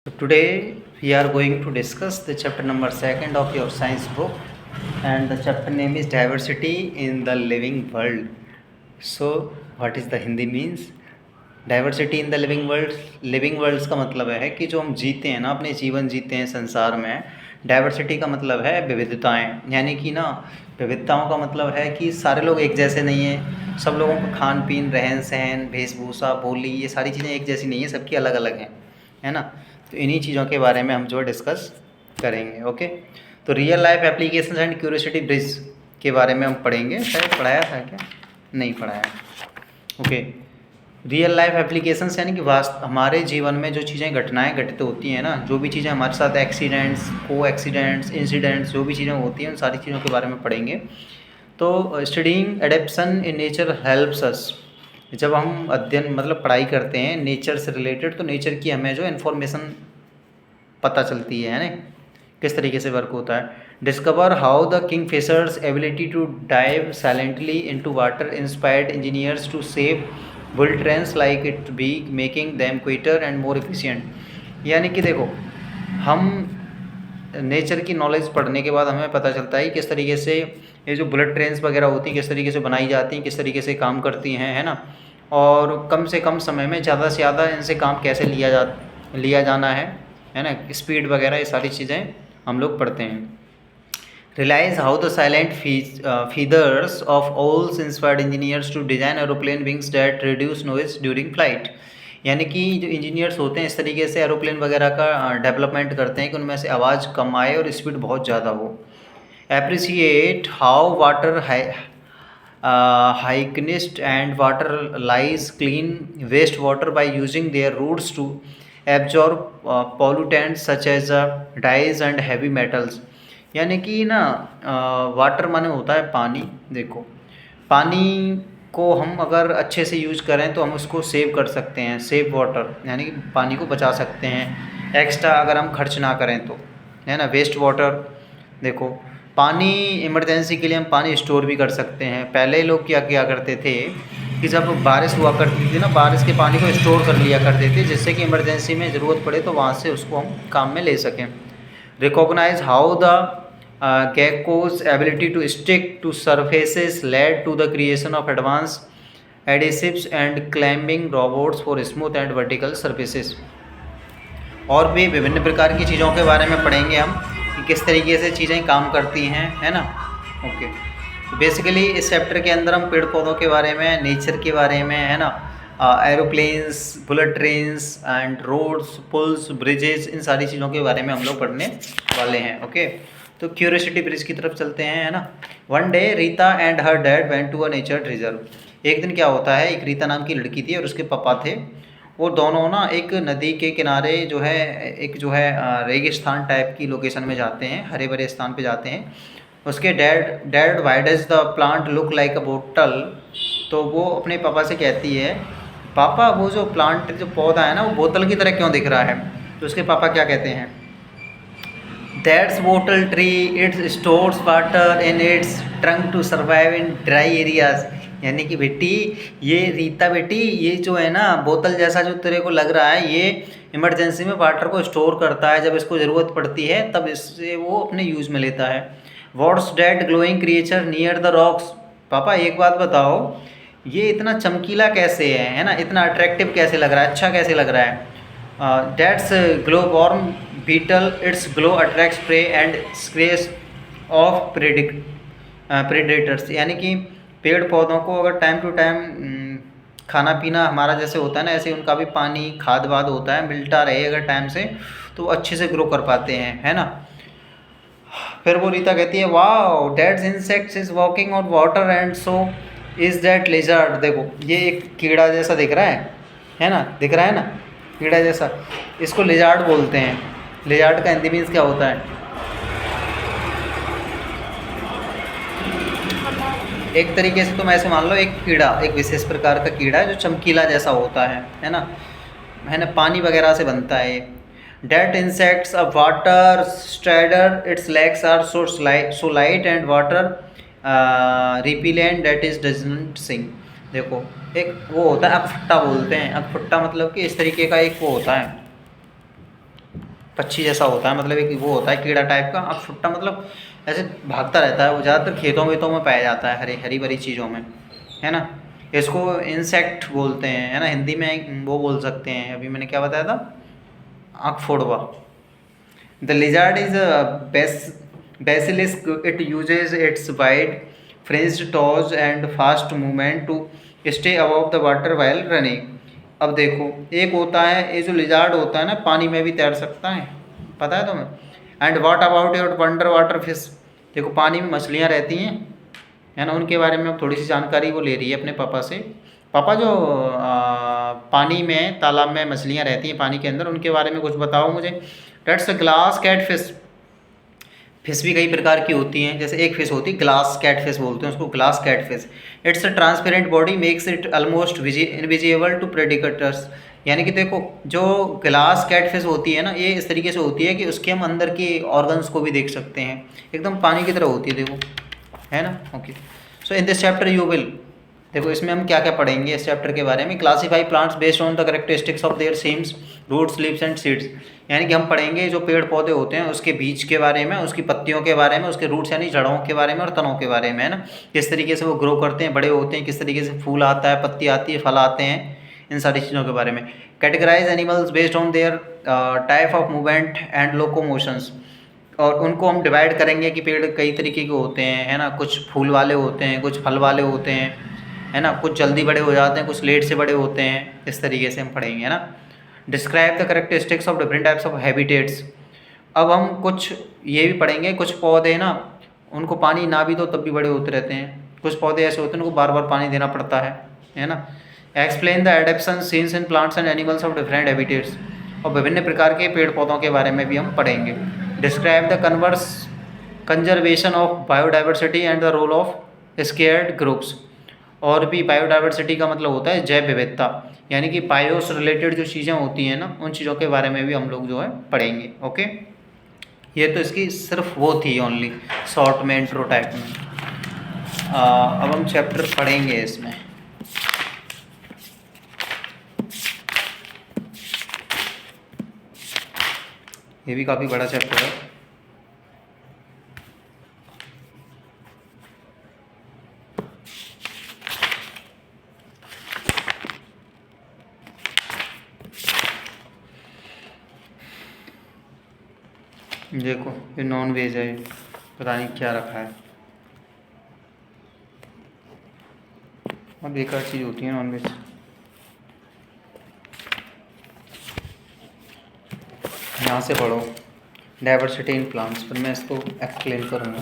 So today we are going to discuss the chapter number second of your science book, and the chapter name is diversity in the living world. So what is the Hindi means? Diversity in the living worlds का मतलब है कि जो हम जीते हैं ना, अपने जीवन जीते हैं संसार में। डाइवर्सिटी का मतलब है विविधताएं, यानी कि ना विविधताओं का मतलब है कि सारे लोग एक जैसे नहीं हैं। सब लोगों का खान पीन, रहन सहन, वेशभूषा, बोली, ये सारी चीज़ें एक जैसी नहीं है, सबकी अलग अलग हैं, है ना। तो इन्हीं चीज़ों के बारे में हम जो डिस्कस करेंगे। ओके, तो real life application and curiosity bridge के बारे में हम पढ़ेंगे। शायद पढ़ाया था क्या? नहीं पढ़ाया। ओके, रियल लाइफ एप्लीकेशंस यानी कि हमारे जीवन में जो चीज़ें घटनाएं घटित होती हैं ना, जो भी चीज़ें हमारे साथ एक्सीडेंट्स, को एक्सीडेंट्स, इंसिडेंट्स, जो भी चीज़ें होती हैं उन सारी चीज़ों के बारे में पढ़ेंगे। तो studying adaptation in nature helps us. जब हम अध्ययन मतलब पढ़ाई करते हैं नेचर से रिलेटेड, तो नेचर की हमें जो इन्फॉर्मेशन पता चलती है ना, किस तरीके से वर्क होता है। Discover how the kingfisher's ability to dive silently into water inspired engineers to save bull trains like it be, making them quieter and more efficient. यानी कि देखो, हम नेचर की नॉलेज पढ़ने के बाद हमें पता चलता है किस तरीके से ये जो बुलेट ट्रेन्स वगैरह होती हैं किस तरीके से बनाई जाती हैं, किस तरीके से काम करती हैं, है ना। और कम से कम समय में ज़्यादा से ज़्यादा इनसे काम कैसे लिया जाना है ना, स्पीड वगैरह, ये सारी चीज़ें हम लोग पढ़ते हैं। Realize how the silent feathers of owls inspired engineers to design aeroplane wings that reduce noise during flight। यानी कि जो इंजीनियर्स होते हैं इस तरीके से एरोप्लेन वगैरह का डेवलपमेंट करते हैं कि उनमें से आवाज़ कम आए और स्पीड बहुत ज़्यादा हो। Appreciate how water hygienists and water lice clean wastewater by using their roots to absorb pollutants such as dyes and heavy metals। यानी कि ना वाटर माने होता है पानी। देखो, पानी को हम अगर अच्छे से यूज करें तो हम उसको सेव कर सकते हैं, सेव वाटर, यानी कि पानी को बचा सकते हैं एक्स्ट्रा अगर हम खर्च ना करें तो, है ना। वेस्ट वाटर, देखो पानी इमरजेंसी के लिए हम पानी स्टोर भी कर सकते हैं। पहले लोग क्या किया करते थे कि जब बारिश हुआ करती थी ना, बारिश के पानी को स्टोर कर लिया करते थे, जिससे कि इमरजेंसी में ज़रूरत पड़े तो वहाँ से उसको हम काम में ले सकें। Recognize how the gecko's ability to stick to surfaces led to the creation of advanced adhesives and climbing robots for smooth and vertical surfaces। और भी विभिन्न प्रकार की चीज़ों के बारे में पढ़ेंगे हम कि किस तरीके से चीज़ें काम करती हैं, है ना। ओके, तो बेसिकली इस चैप्टर के अंदर हम पेड़ पौधों के बारे में, नेचर के बारे में, है ना, aeroplanes, bullet trains and roads, पुल्स, ब्रिजेस, इन सारी चीज़ों के बारे में हम लोग पढ़ने वाले हैं। ओके, तो क्यूरियोसिटी ब्रिज की तरफ चलते हैं, है ना। One day Rita and her dad went to a nature reserve. एक दिन क्या होता है, एक रीता नाम की लड़की थी और उसके पापा थे, वो दोनों ना एक नदी के किनारे जो है एक जो है रेगिस्तान टाइप की लोकेशन में जाते हैं, हरे भरे स्थान पे जाते हैं। उसके dad why does the plant look like a bottle. तो वो अपने पापा से कहती है, पापा वो जो प्लांट, जो पौधा है ना, वो बोतल की तरह क्यों दिख रहा है। तो उसके पापा क्या कहते हैं, that's bottle tree, it's stores water in its trunk to survive in dry areas. यानी कि बेटी, ये रीता बेटी, ये जो है ना बोतल जैसा जो तेरे को लग रहा है, ये इमरजेंसी में वाटर को स्टोर करता है, जब इसको ज़रूरत पड़ती है तब इससे वो अपने यूज़ में लेता है। What's that glowing creature near the rocks. पापा एक बात बताओ, ये इतना चमकीला कैसे है ना, इतना अट्रैक्टिव कैसे लग रहा है, अच्छा कैसे लग रहा है। That's glow worm beetle, it's glow attracts prey and scares off predators. यानी कि पेड़ पौधों को अगर टाइम टू टाइम खाना पीना हमारा जैसे होता है ना, ऐसे उनका भी पानी, खाद वाद होता है, मिलता रहे अगर टाइम से, तो अच्छे से ग्रो कर पाते हैं, है ना। फिर वो रीता कहती है, wow that's insects is walking on water and so is that lizard. देखो, ये एक कीड़ा जैसा दिख रहा है ना, दिख रहा है ना, कीड़ा जैसा, इसको लिजार्ड बोलते हैं। लिजार्ड का हिंदी मीन्स क्या होता है, एक तरीके से तुम ऐसे मान लो, एक कीड़ा, एक विशेष प्रकार का कीड़ा है जो चमकीला जैसा होता है ना, पानी वगैरह से बनता है। That insects a water strider, its legs are so light and water repellent that is doesn't sink. देखो, एक वो होता है अकफुट्टा बोलते हैं, अकफुट्टा मतलब कि इस तरीके का एक वो होता है, पक्षी जैसा होता है, मतलब एक वो होता है कीड़ा टाइप का। अकशुट्टा मतलब ऐसे भागता रहता है, वो ज़्यादातर खेतों वेतों में पाया जाता है, हरी हरी भरी चीज़ों में, है ना। इसको इंसेक्ट बोलते हैं, है ना, हिंदी में वो बोल सकते हैं, अभी मैंने क्या बताया था, आँख। The lizard is a basilisk. It uses its wide, fringed toes and fast movement to stay above the water while running. अब देखो, एक होता है ये जो लिजार्ड होता है ना, पानी में भी तैर सकता है, पता है तुम्हें। And what about your under water fish, देखो पानी में मछलियाँ रहती हैं, है ना, उनके बारे में अब थोड़ी सी जानकारी वो ले रही है अपने पापा से। पापा जो पानी में तालाब में मछलियाँ रहती हैं पानी के अंदर, उनके बारे में कुछ बताओ मुझे। That's a glass cat fish. Fish भी कई प्रकार की होती हैं, जैसे एक फिश होती है ग्लास कैट फिश बोलते हैं उसको, glass cat fish. Its a transparent body makes it almost invisible to predicators. यानी कि देखो जो ग्लास कैट फिश होती है ना, ये इस तरीके से होती है कि उसके हम अंदर के ऑर्गन्स को भी देख सकते हैं, एकदम पानी की तरह होती है, देखो, है ना। Okay, so in this chapter you will, देखो इसमें हम क्या क्या पढ़ेंगे इस चैप्टर के बारे में। Classify plants based on the characteristics of their stems, roots, leaves and seeds. यानी कि हम पढ़ेंगे जो पेड़ पौधे होते हैं उसके बीज के बारे में, उसकी पत्तियों के बारे में, उसके रूट्स यानी जड़ों के बारे में और तनों के बारे में, है ना, किस तरीके से वो ग्रो करते हैं, बड़े होते हैं, किस तरीके से फूल आता है, पत्ती आती है, फल आते हैं, इन सारी चीज़ों के बारे में। Categorise animals based on their type of movement and locomotions. और उनको हम डिवाइड करेंगे कि पेड़ कई तरीके के होते हैं, है ना, कुछ फूल वाले होते हैं, कुछ फल वाले होते हैं, है ना, कुछ जल्दी बड़े हो जाते हैं, कुछ लेट से बड़े होते हैं, इस तरीके से हम पढ़ेंगे, है ना। Describe the characteristics of different types of habitats. अब हम कुछ ये भी पढ़ेंगे, कुछ पौधे ना उनको पानी ना भी दो तब भी बड़े होते रहते हैं, कुछ पौधे ऐसे होते हैं उनको बार बार पानी देना पड़ता है ना। Explain the adaptation scenes in plants and animals of different habitats. और विभिन्न प्रकार के पेड़ पौधों के बारे में भी हम पढ़ेंगे। Describe the conservation of biodiversity and the role of sacred groves. और भी बायोडाइवर्सिटी का मतलब होता है जैव विविधता, यानी कि बायो से रिलेटेड जो चीज़ें होती हैं ना, उन चीज़ों के बारे में भी हम लोग जो है पढ़ेंगे। ओके, ये तो इसकी सिर्फ वो थी ओनली शॉर्ट में इंट्रो टाइप में। अब हम चैप्टर पढ़ेंगे इसमें। ये भी काफ़ी बड़ा चैप्टर है। देखो ये नॉन वेज है, पता नहीं क्या रखा है, और बेकार चीज़ होती है नॉन वेज। यहाँ से पढ़ो डाइवर्सिटी इन प्लांट्स, फिर मैं इसको एक्सप्लेन करूँगा।